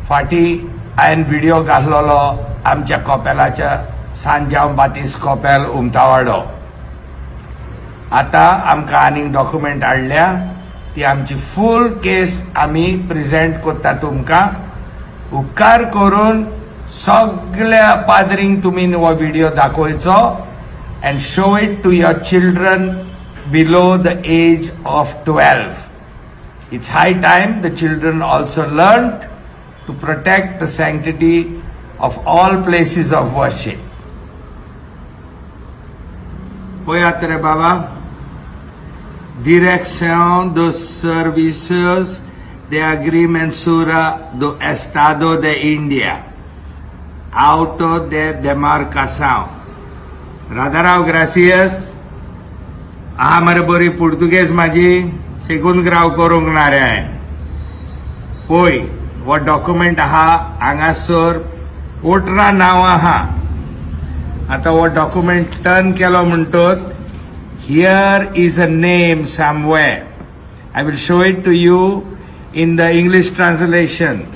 फाटी हांवें व्हिडिओ घातलेलो आमच्या कॉपेलाच्या सांजाव बातीस कॉपेल उमतावाडो. आता आमकां आनीक डॉक्युमेंट हाडल्या ती आमची फूल केस आमी प्रेजेंट करता तुमकां. उपकार करून सगळ्या पाद्रींक तुमी हो व्हिडिओ दाखोवचो and show it to your children below the age of 12. It's high time the children also learned to protect the sanctity of all places of worship. Pojat re baba. Direcção dos Serviços de Agrimensura do Estado de Índia. Auto de demarcação. Radarao, gracias. aha मरे बरी Portuguese माझी सेकून ग्राव करूंक ना रे. पळय हो document आहा हांगासर वोटरां नांव आहा. आता हो डॉक्युमेंट टर्न केलो म्हणटोच here is a name somewhere. I will show it to you in the English translation.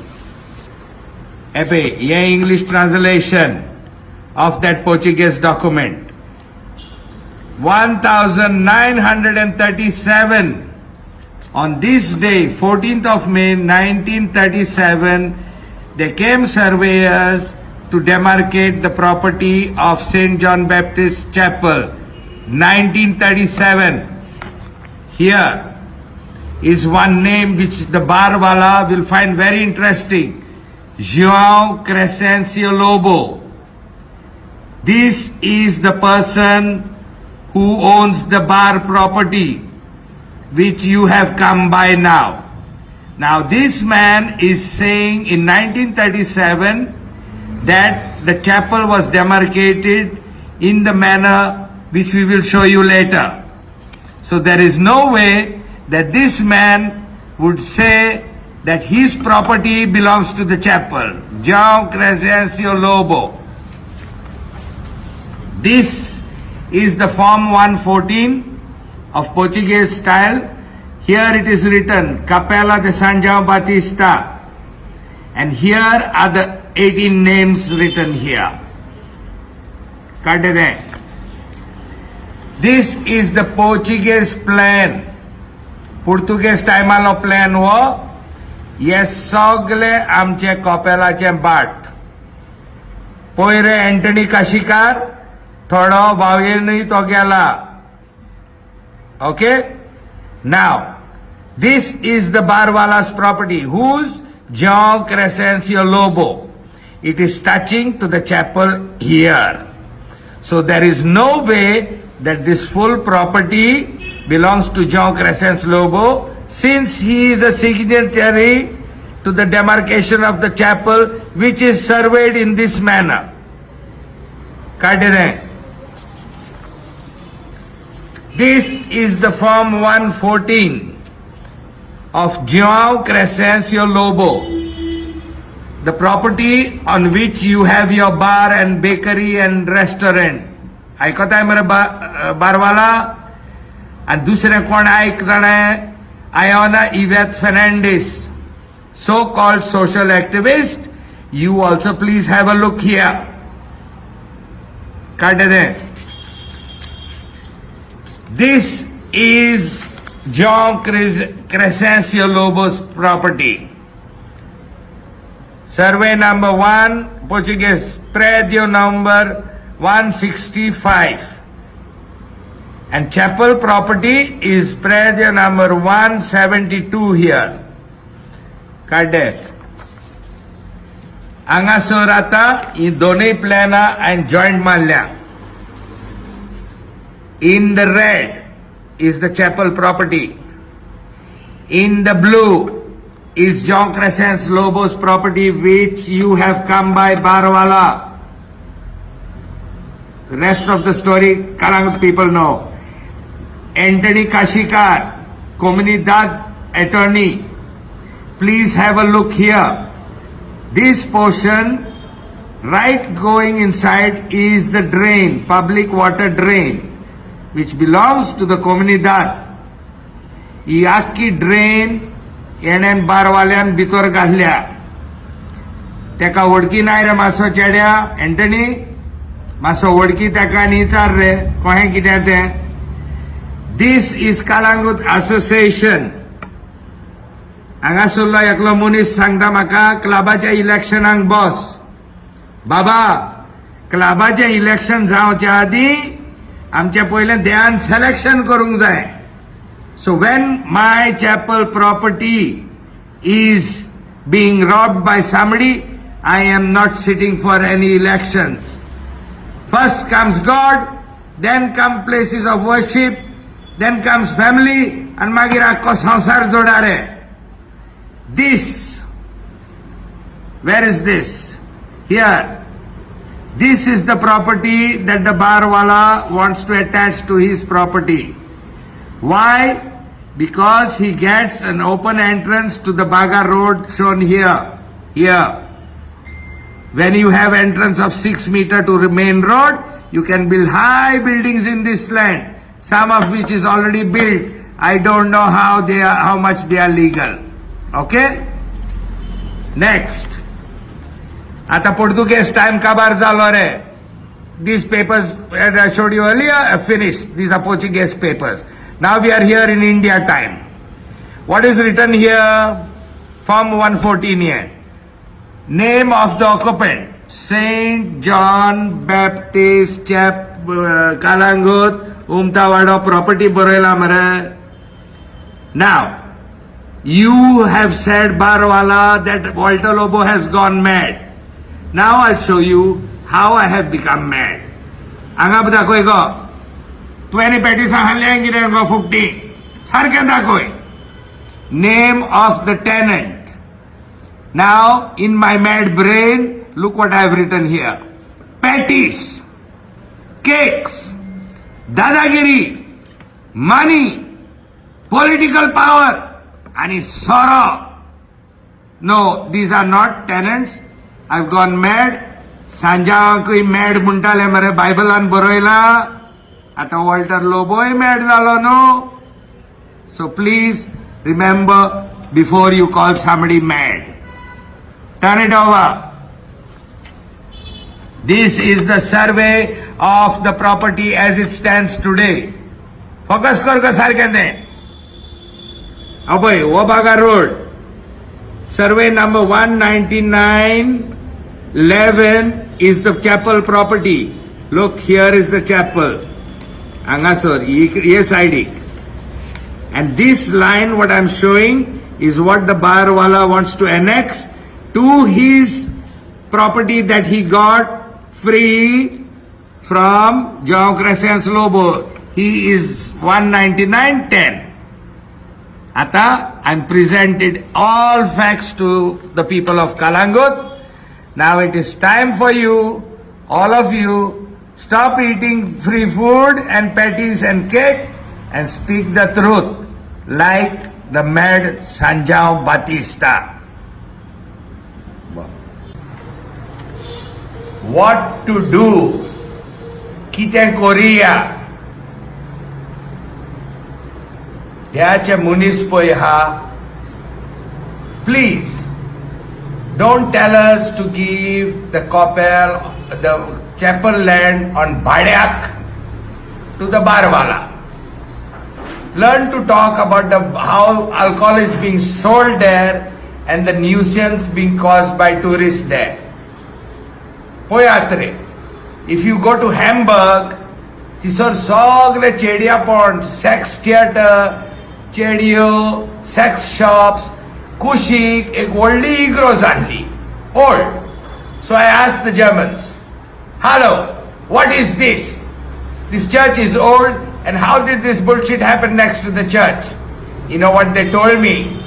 Epe, ye English translation of that Portuguese document. 1937, on this day, 14th of May 1937, they came surveyors to demarcate the property of St. John Baptist Chapel. 1937. Here is one name which the barwala will find very interesting. João Crescencio Lobo. This is the person who owns the bar property which you have come by now. Now this man is saying in 1937 that the chapel was demarcated in the manner which we will show you later. So there is no way that this man would say that his property belongs to the chapel. João Crescencio Lobo. This is the Form 114 of Portuguese style. Here it is written Capela de São João Batista, and here are the 18 names written here. Cadê? This is the Portuguese plan. Portuguese टायमालो plan हो. हे सगळे आमचे कॉपेलाचे बाट. पयरे Antony काशीकार, थोडो भावयेनूय तो गेला. Okay? Now, this is the barwala's property. Whose? João Crescencio Lobo. It is touching to the chapel here. So there is no way that this full property belongs to João Crescencio Lobo, since he is a signatory to the demarcation of the chapel, which is surveyed in this manner. Kadire. This is the Form 114 of João Crescencio Lobo. The property on which you have your bar and bakery and restaurant. ऐकताय मरे बारवाला. आणि दुसरे कोण ऐक जाणे Iona Ivette Fernandes, so called social activist. You also please have a look here. काढे दे. This is João Crescencio Lobo's property. Survey number 1, Portuguese, prédio number 165, and chapel property is prédio number 172 here. Kadde. Haंगासर आता ही दोनूय प्लॅना and joint मारल्या. In the red is the chapel property. In the blue is João Crescencio Lobo's property which you have come by barwala. The rest of the story, Kalangut people know. Anthony Kashikar, Comunidad attorney. Please have a look here. This portion, right going inside, is the drain, public water drain, which belongs to the Comunidad. ही आख्खी drain येण्यान बारवाल्यान भितर घातल्या. तेका वडकी नाय रे मातसो चेड्या Antony मातसो वडकी तेका न्ही चार रे कहें कितें तें दिस इज कलांगूट असोसिएशन हांगासरलो एकलो मनीस सांगता म्हाका क्लबाच्या इलेक्शनाक बॉस बाबा क्लबाचें इलेक्शन जावच्या आदी आमचे पयले देहान सिलेक्शन करूंक जाय so when my chapel property is being robbed by somebody, I am not sitting for any elections. First comes God, then come places of worship, then comes family, and magir akko sansar jodare. This, where is this? Here. This is the property that the barwala wants to attach to his property. Why? Because he gets an open entrance to the Baga road shown here. When you have entrance of 6 meter to the main road, you can build high buildings in this land, some of which is already built. I don't know how much they are legal. Okay? Next. Ata Portuguese time kabar zalo re. These papers that I showed you earlier are finished. These are Portuguese papers. Now we are here in India time. What is written here? Form 114 here. Name of the occupant. Saint John Baptist Kalangut Umtawada property Borela Mare. Now, you have said Barwala that Walter Lobo has gone mad. Now I'll show you how I have become mad. Anga dakoi go. 20 patties hanleng go 50. Sarken dakoi. Name of the tenant. Now in my mad brain, look what I have written here. Patties, cakes, dadagiri, money, political power, and sorrow. No, these are not tenants. I've gone mad. Sanja koi mad muntale mare Bible an boroila. Ata Walter Loboy mad zalo no. So please remember before you call somebody mad. Turn it over. This is the survey of the property as it stands today. Focus kar ka sarkende. Aboy Wabaga Road. Survey number 19911 is the chapel property. Look, here is the chapel. Angasor, yes ID. And this line what I am showing is what the barwala wants to annex to his property that he got free from João Crescens Lobo. He is 19910. Ata, I am presented all facts to the people of Kalangut. Now it is time for you, all of you, stop eating free food and patties and cake and speak the truth like the mad Sanjao Batista. What to do? Kite Korea. Yache munispoiha. Please don't tell us to give the chapel land on Bhadyak to the barwala. Learn to talk about how alcohol is being sold there and the nuisance being caused by tourists there. Poyatre. If you go to Hamburg, tisor sogle chedia pond, sex theater, chedio, sex shops, kushik, ek oldie igros only. Old. So I asked the Germans, hello, what is this? This church is old, and how did this bullshit happen next to the church? You know what they told me?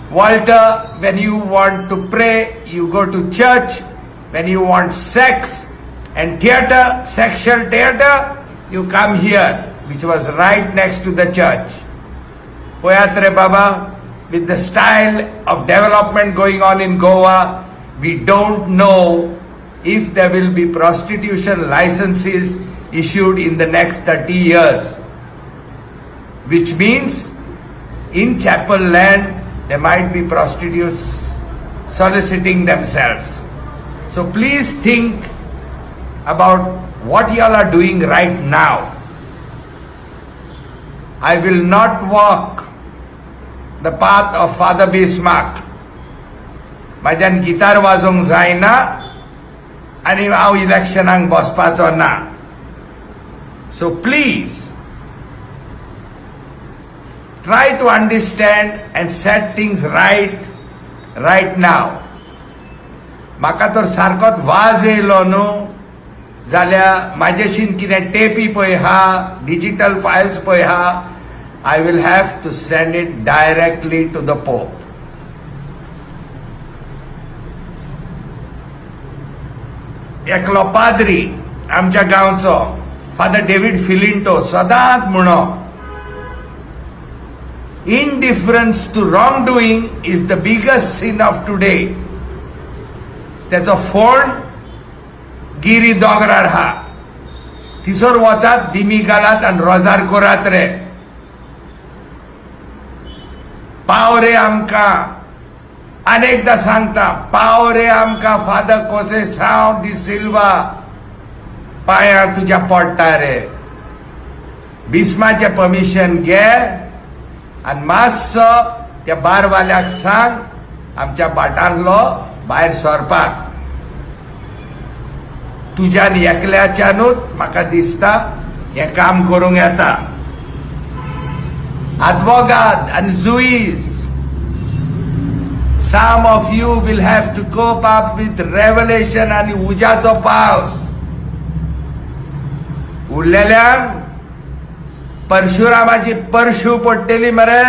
Walter, when you want to pray, you go to church. When you want sex and theater, sexual theater, you come here, which was right next to the church. Poyatre Baba, with the style of development going on in Goa, we don't know if there will be prostitution licenses issued in the next 30 years. Which means in chapel land there might be prostitutes soliciting themselves. So please think about what y'all are doing right now. I will not walk the path of Father Bismarck. म्हाज्यान guitar वाजोवंक जायना आनी हांव इलेक्शनाक बसपाचो ना. So please try to understand and set things right now. म्हाका तर सारकोच was येयलो न्हू जाल्यार म्हाजेशीन कितें टेपी पळय आहा, डिजिटल फायल्स पळय आहा, I will have to send it directly to the Pope. एकलो पाद्री आमच्या गांवचो फादर डेव्हिड फिलिंटो सदांच म्हणो, indifference to wrongdoing is the biggest sin of today. तेचो फोंड गिरी दोंगरार आहा, थिसर वचात, दिमी घालात आनी रोजार करात रे. पाव रे आमकां, अनेकदा सांगता, पाव रे आमकां फादर कोसेसांव दी सिल्वा, पांयां तुज्या पडटा रे. बिस्माचें परमिशन घे आनी मातसो त्या बारवाल्याक सांग आमच्या भाटांतलो भायर सरपाक. तुज्यान एकल्याच्यानूच म्हाका दिसता हें काम करूंक येता. Advocate and Zuis, some of you will have to cope up with revelation and ujacho paus. उरलेल्यांक परशुरामाची परशू पडटली मरे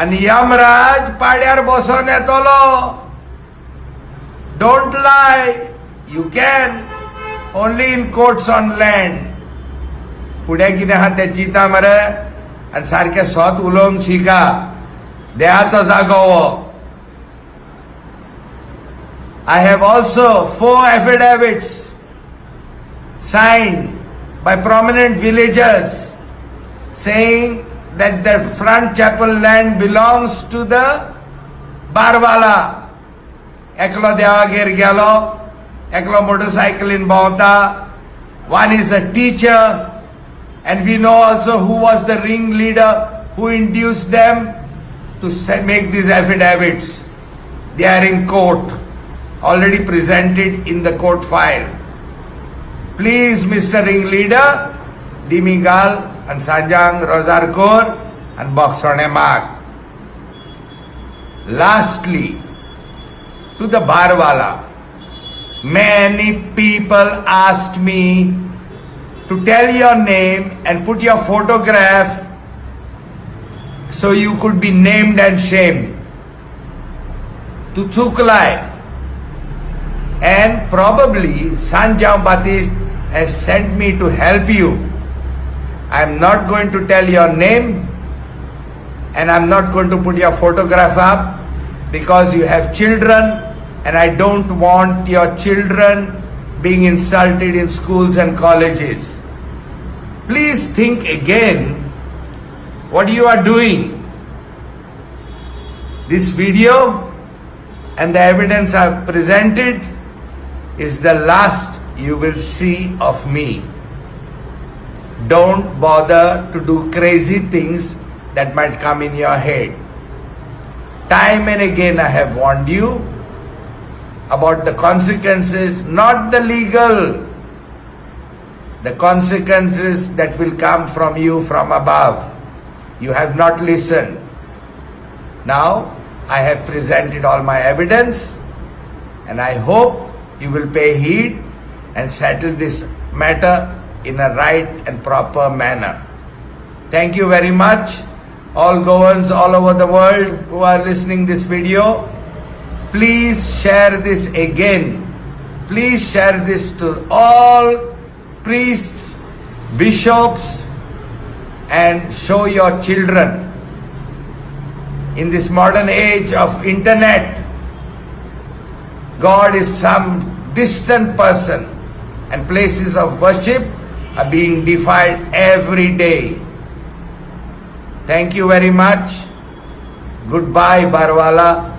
आनी यमराज पाड्यार बसोन येतलो. Don't lie. You can only in courts on land. फुडें कितें आहा तें चिंता मरे आनी सारकें सोत उलोवंक शिका. देहाचो जागो हो. I have also 4 affidavits signed by prominent villagers saying that the front chapel land belongs to the Barwala. एकलो देवागेर गेलो, एकलो मोटरसायकलीन भोंवता. One is a teacher, and we know also who was the ringleader who induced them to make these affidavits. They are in court, already presented in the court file. Please, Mr. Ringleader, Dimigal and Sanjang Rozarkor and Boxone Mark. Lastly, to the Barwala, many people asked me to tell your name and put your photograph so you could be named and shamed. To Chuklai. And probably Sanjay Baptiste has sent me to help you. I am not going to tell your name and I am not going to put your photograph up because you have children and I don't want your children being insulted in schools and colleges. Please think again what you are doing. This video and the evidence I have presented is the last you will see of me. Don't bother to do crazy things that might come in your head. Time and again I have warned you about the consequences, not the legal, the consequences that will come from you from above. You have not listened. Now I have presented all my evidence and I hope you will pay heed and settle this matter in a right and proper manner. Thank you very much. All Goans all over the world who are listening this video, please share this again. Please share this to all priests, bishops, and show your children. In this modern age of internet, God is some distant person and places of worship are being defiled every day. Thank you very much. Goodbye, Barwala.